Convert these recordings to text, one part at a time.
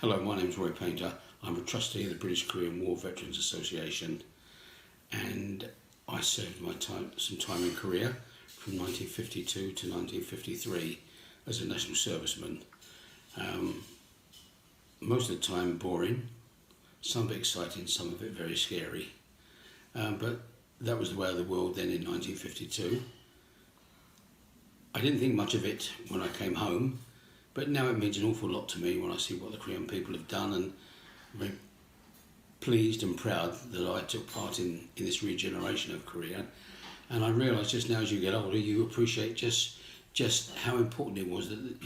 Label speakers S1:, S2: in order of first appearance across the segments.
S1: Hello, my name is Roy Painter. I'm a trustee of the British Korean War Veterans Association, and I served some time in Korea from 1952 to 1953 as a national serviceman. Most of the time boring, some of it exciting, some of it very scary. But that was the way of the world then in 1952. I didn't think much of it when I came home, but now it means an awful lot to me when I see what the Korean people have done, and I'm very pleased and proud that I took part in this regeneration of Korea. And I realise just now as you get older, you appreciate just how important it was that,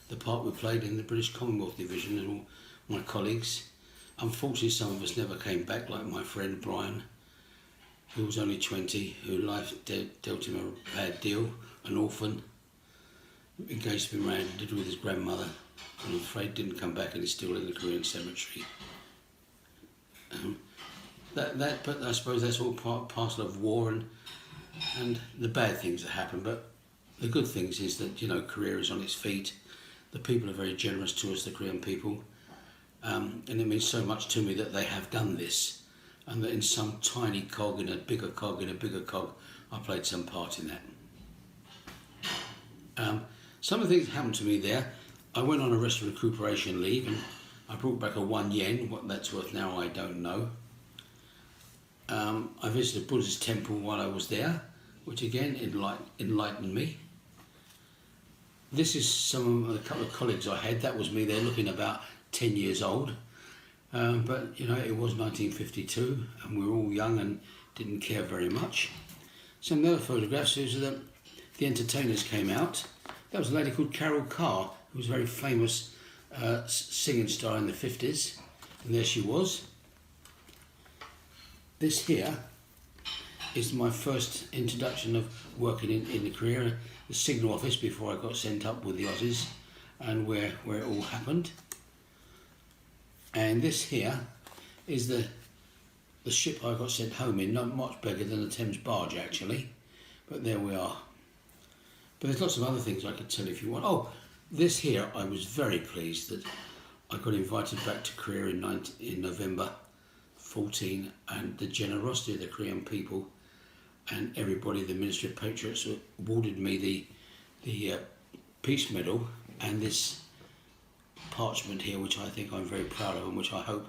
S1: the part we played in the British Commonwealth Division and all my colleagues. Unfortunately, some of us never came back, like my friend Brian, who was only 20, who life dealt him a bad deal, an orphan, engaged to be married, lived with his grandmother, and I'm afraid didn't come back and is still in the Korean cemetery. But I suppose that's all parcel of war and the bad things that happen. But the good things is that Korea is on its feet. The people are very generous to us, the Korean people, and it means so much to me that they have done this, and that in some tiny cog in a bigger cog in a bigger cog, I played some part in that. Some of the things that happened to me there, I went on a rest recuperation leave and I brought back a 1 yen. What that's worth now, I don't know. I visited a Buddhist temple while I was there, which again enlightened me. This is a couple of colleagues I had. That was me there, looking about 10 years old. But it was 1952 and we were all young and didn't care very much. Some other photographs is that the entertainers came out. That was a lady called Carol Carr, who was a very famous singing star in the 50s, and there she was. This here is my first introduction of working in the career, the signal office, before I got sent up with the Aussies, and where it all happened. And this here is the ship I got sent home in, not much bigger than the Thames barge actually, but there we are. But there's lots of other things I could tell you if you want. Oh, this here, I was very pleased that I got invited back to Korea in November 14, and the generosity of the Korean people and everybody, the Ministry of Patriots, awarded me the Peace Medal and this parchment here, which I think I'm very proud of, and which I hope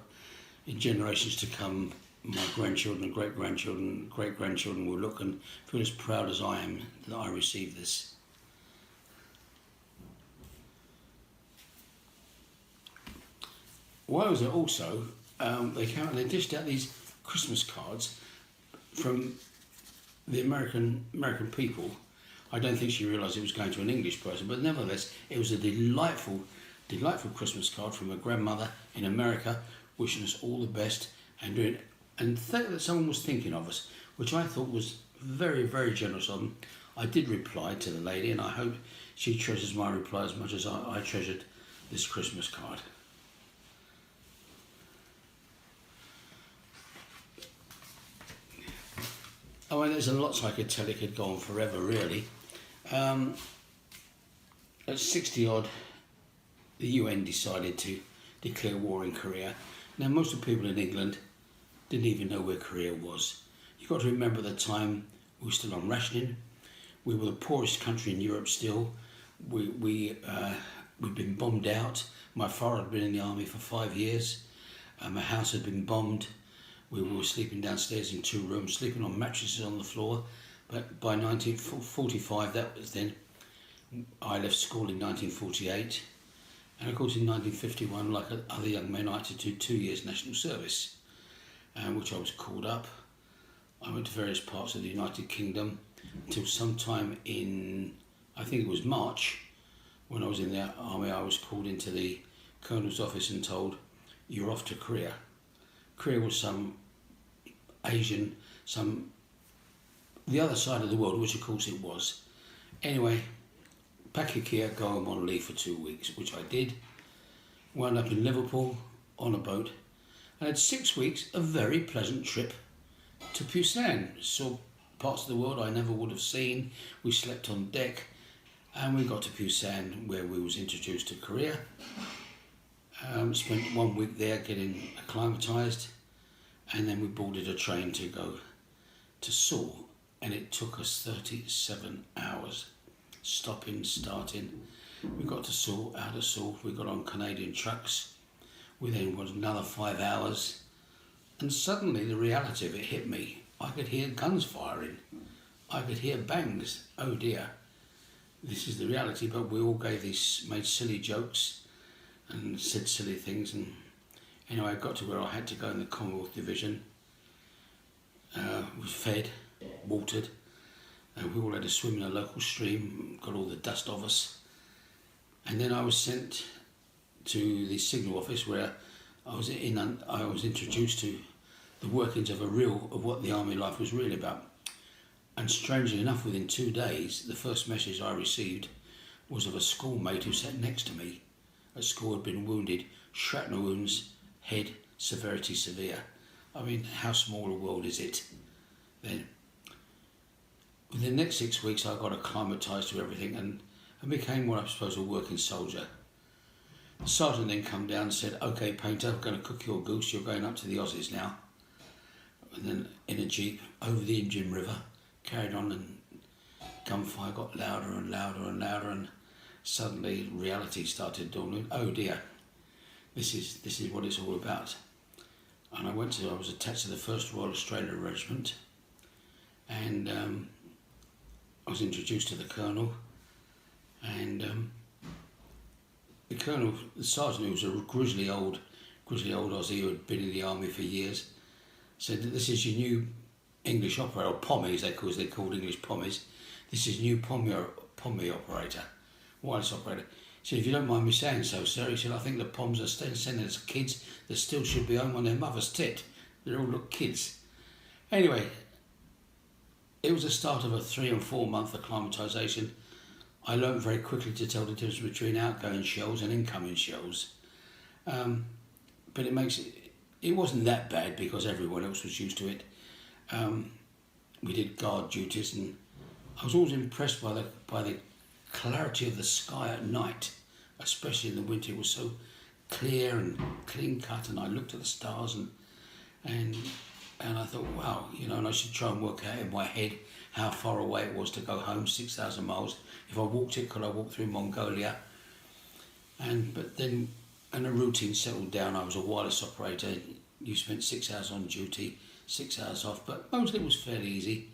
S1: in generations to come, my grandchildren and great-grandchildren, great-grandchildren will look and feel as proud as I am that I received this. While I was there also, they came out and they dished out these Christmas cards from the American people. I don't think she realised it was going to an English person, but nevertheless, it was a delightful Christmas card from a grandmother in America, wishing us all the best and that someone was thinking of us, which I thought was very, very generous of them. I did reply to the lady, and I hope she treasures my reply as much as I treasured this Christmas card. Oh, and there's a lot I could tell. It could go on forever, really. At 60 odd, the UN decided to declare war in Korea. Now, most of the people in England didn't even know where Korea was. You've got to remember the time we were still on rationing. We were the poorest country in Europe still. We'd been bombed out. My father had been in the army for 5 years. My house had been bombed. We were sleeping downstairs in 2 rooms, sleeping on mattresses on the floor. But by 1945, that was then, I left school in 1948. And of course in 1951, like other young men, I had to do 2 years national service, which I was called up. I went to various parts of the United Kingdom until sometime in, I think it was March, when I was in the army, I was called into the Colonel's office and told, "You're off to Korea." Korea was some Asian, the other side of the world, which of course it was. Anyway, pack your gear, go home on leave for 2 weeks, which I did. Wound up in Liverpool on a boat and had 6 weeks, a very pleasant trip to Busan. Saw parts of the world I never would have seen. We slept on deck and we got to Busan, where we was introduced to Korea. Spent 1 week there getting acclimatised, and then we boarded a train to go to Seoul, and it took us 37 hours, stopping, starting. We got to Seoul, out of Seoul, we got on Canadian trucks. We then was another 5 hours, and suddenly the reality of it hit me. I could hear guns firing. I could hear bangs. Oh dear, this is the reality. But we all made silly jokes and said silly things, and anyway, I got to where I had to go in the Commonwealth Division. Was fed, watered, and we all had to swim in a local stream, got all the dust off us. And then I was sent to the signal office where I was introduced to the workings of what the army life was really about. And strangely enough, within 2 days, the first message I received was of a schoolmate who sat next to me at school, had been wounded, shrapnel wounds, head, severity severe. I mean, how small a world is it then? Within the next 6 weeks, I got acclimatised to everything and became what I suppose a working soldier. The sergeant then come down and said, "Okay, Painter, I'm going to cook your goose, you're going up to the Aussies now." And then in a jeep, over the Indian River, carried on, and gunfire got louder and louder and louder, and suddenly reality started dawning. Oh dear, this is what it's all about. And I was attached to the 1st Royal Australian Regiment, and I was introduced to the Colonel, and the sergeant, who was a grizzly old Aussie who had been in the army for years, said that this is your new English operator, or pommies they called English pommies. This is new pommy operator, wireless operator. He said, "If you don't mind me saying so, sir," he said, "I think the Poms are still sending us kids that still should be home on their mother's tit. They all look kids." Anyway, it was the start of a 3 and 4 month acclimatisation. I learned very quickly to tell the difference between outgoing shells and incoming shells. But it wasn't that bad because everyone else was used to it. We did guard duties, and I was always impressed by the clarity of the sky at night, especially in the winter. It was so clear and clean cut, and I looked at the stars and I thought, wow, and I should try and work out in my head how far away it was to go home, 6,000 miles. If I walked it, could I walk through Mongolia? But then, and a routine settled down. I was a wireless operator. You spent 6 hours on duty, 6 hours off, but mostly it was fairly easy,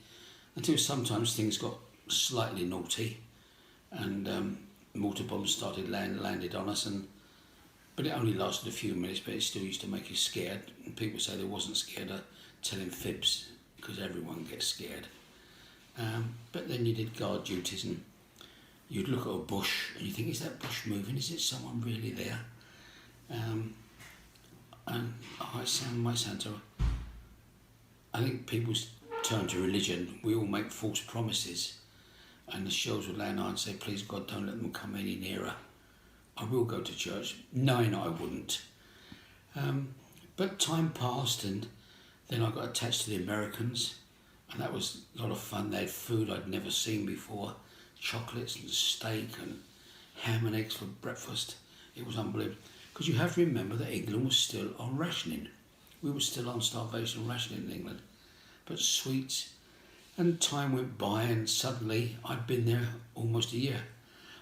S1: until sometimes things got slightly naughty, and mortar bombs landed on us, but it only lasted a few minutes, but it still used to make you scared. And people say they wasn't scared of telling fibs, because everyone gets scared. But then you did guard duties, and you'd look at a bush and you think, is that bush moving? Is it someone really there? And it might sound terrible. I think people turn to religion. We all make false promises, and the shells would land on and say, "Please God, don't let them come any nearer. I will go to church," knowing I wouldn't. But time passed, and then I got attached to the Americans, and that was a lot of fun. They had food I'd never seen before, chocolates and steak and ham and eggs for breakfast. It was unbelievable. Because you have to remember that England was still on rationing. We were still on starvation rationing in England. But sweets, and time went by, and suddenly I'd been there almost a year.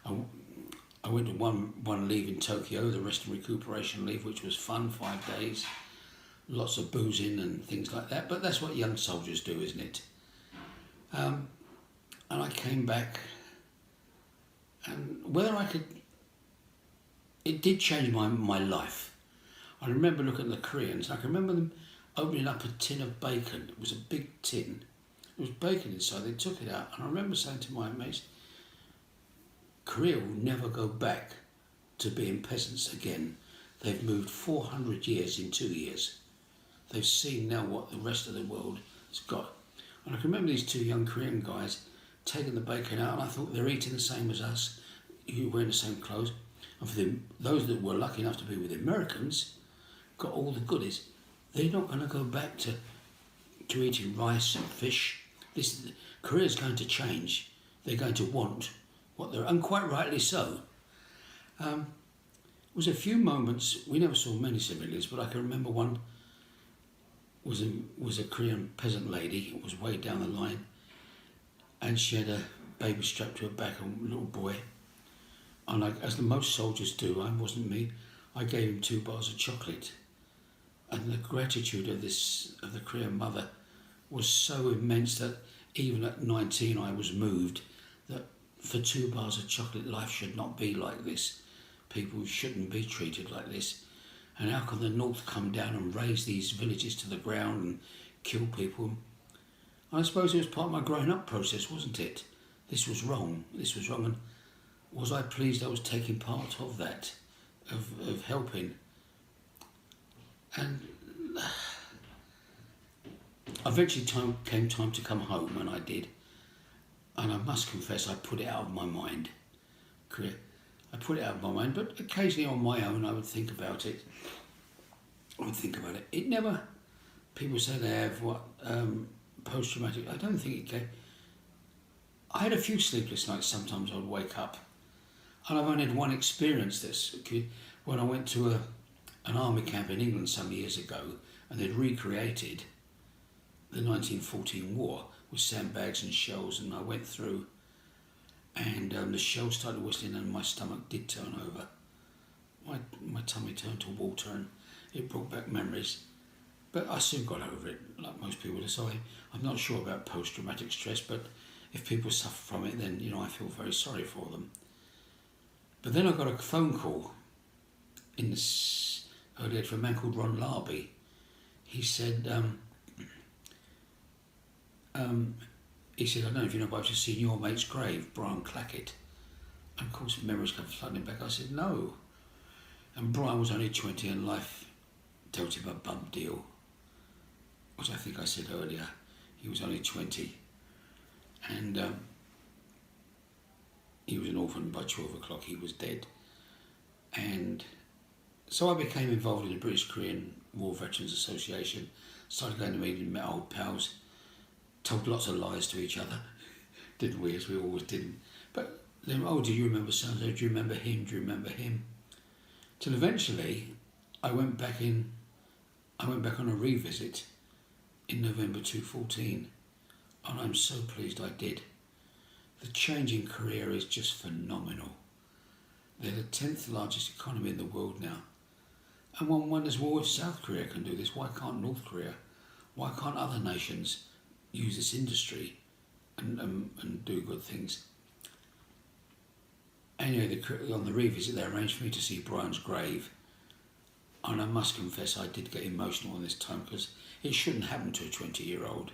S1: I went to one leave in Tokyo, the rest and recuperation leave, which was fun, 5 days. Lots of boozing and things like that, but that's what young soldiers do, isn't it? And I came back, and it did change my life. I remember looking at the Koreans, and I can remember them opening up a tin of bacon. It was a big tin. There was bacon inside. They took it out, and I remember saying to my mates, Korea will never go back to being peasants again. They've moved 400 years in 2 years. They've seen now what the rest of the world has got. And I can remember these 2 young Korean guys taking the bacon out, and I thought, they're eating the same as us, you wearing the same clothes. And for those that were lucky enough to be with the Americans, got all the goodies. They're not going to go back to eating rice and fish. Korea's going to change. They're going to want what they're, and quite rightly so. was a few moments. We never saw many civilians, but I can remember one was a Korean peasant lady. It was way down the line, and she had a baby strapped to her back, a little boy. And as the most soldiers do, I wasn't me. I gave him 2 bars of chocolate, and the gratitude of the Korean mother was so immense that even at 19 I was moved that for 2 bars of chocolate life should not be like this. People shouldn't be treated like this. And how can the North come down and raise these villages to the ground and kill people? I suppose it was part of my growing up process, wasn't it? This was wrong. And was I pleased I was taking part of that, of helping? And eventually came time to come home, and I did. And I must confess, I put it out of my mind. I put it out of my mind, but occasionally on my own I would think about it. It never, people say they have post-traumatic, I don't think it came. I had a few sleepless nights. Sometimes I would wake up, and I've only had one experience this, when I went to an army camp in England some years ago, and they'd recreated the 1914 war with sandbags and shells, and I went through, and the shells started whistling and my stomach did turn over. My tummy turned to water, and it brought back memories. But I soon got over it, like most people do. So I'm not sure about post-traumatic stress, but if people suffer from it, then I feel very sorry for them. But then I got a phone call earlier from a man called Ron Larby. He said, I don't know if you know, but I've just seen your mate's grave, Brian Clackett. And of course, memories come flooding back. I said, no. And Brian was only 20 and life dealt him a bum deal, which I think I said earlier. He was only 20. And he was an orphan. By 12 o'clock he was dead. And so I became involved in the British Korean War Veterans Association, started going to meetings, met old pals, told lots of lies to each other, didn't we, as we always didn't. But then, do you remember so-and-so, do you remember him? Till eventually I went back on a revisit in November 2014, and I'm so pleased I did. The change in Korea is just phenomenal. They're the 10th largest economy in the world now. And one wonders, well, if South Korea can do this, why can't North Korea? Why can't other nations use this industry and do good things? Anyway, on the revisit, they arranged for me to see Brian's grave. And I must confess, I did get emotional on this time, because it shouldn't happen to a 20-year-old.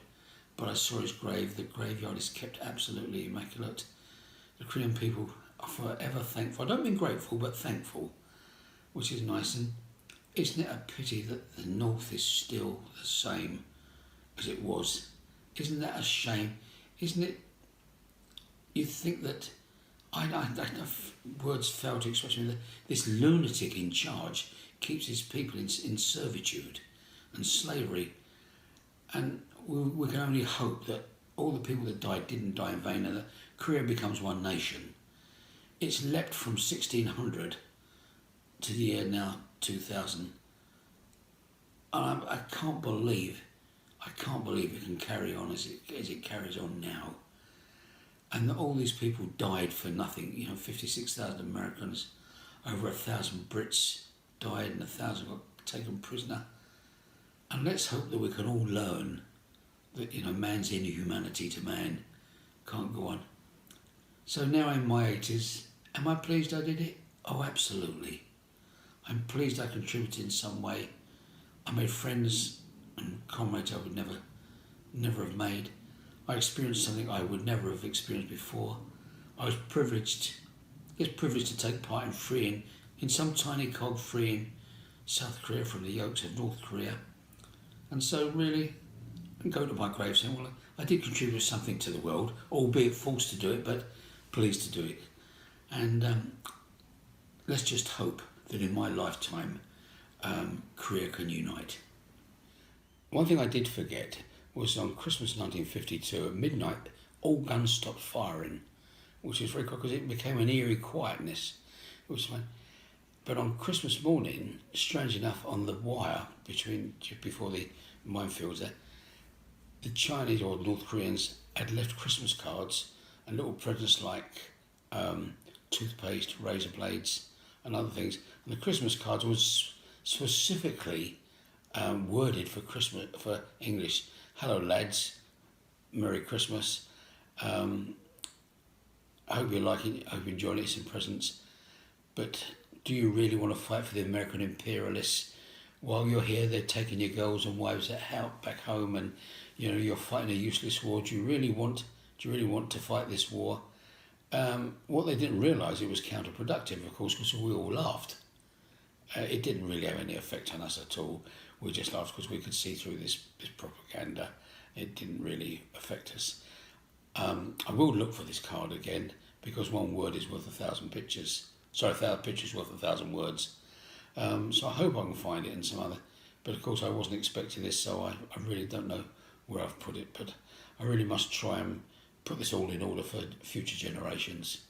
S1: But I saw his grave. The graveyard is kept absolutely immaculate. The Korean people are forever thankful. I don't mean grateful, but thankful, which is nice. And isn't it a pity that the North is still the same as it was? Isn't that a shame? Isn't it? You think that, words fail to express me, that this lunatic in charge keeps his people in servitude and slavery. And we can only hope that all the people that died didn't die in vain, and that Korea becomes one nation. It's leapt from 1600 to the year now 2000. And I can't believe it can carry on as it carries on now. And that all these people died for nothing. 56,000 Americans, over 1,000 Brits died, and 1,000 got taken prisoner. And let's hope that we can all learn that man's inhumanity to man can't go on. So now in my 80s, am I pleased I did it? Oh, absolutely. I'm pleased I contributed in some way. I made friends and comrades I would never have made. I experienced something I would never have experienced before. I was privileged to take part in freeing, in some tiny cog freeing South Korea from the yokes of North Korea. And so really, I can go to my grave saying, well, I did contribute something to the world, albeit forced to do it, but pleased to do it. And let's just hope that in my lifetime, Korea can unite. One thing I did forget was on Christmas 1952 at midnight, all guns stopped firing, which was very cool because it became an eerie quietness. It was fine. But on Christmas morning, strange enough, on the wire between just before the minefields there, the Chinese or North Koreans had left Christmas cards and little presents like toothpaste, razor blades, and other things. And the Christmas cards was specifically worded for Christmas for English. Hello, lads. Merry Christmas. I hope you're liking it. I hope you're enjoying it. Some presents. But do you really want to fight for the American imperialists? While you're here, they're taking your girls and wives out back home, and you're fighting a useless war. Do you really want to fight this war? What they didn't realise, it was counterproductive, of course, because we all laughed. It didn't really have any effect on us at all. We just laughed because we could see through this propaganda. It didn't really affect us. I will look for this card again, because one word is worth 1,000 pictures. Sorry, 1,000 pictures worth 1,000 words. So I hope I can find it in some other. But of course I wasn't expecting this, so I really don't know where I've put it. But I really must try and put this all in order for future generations.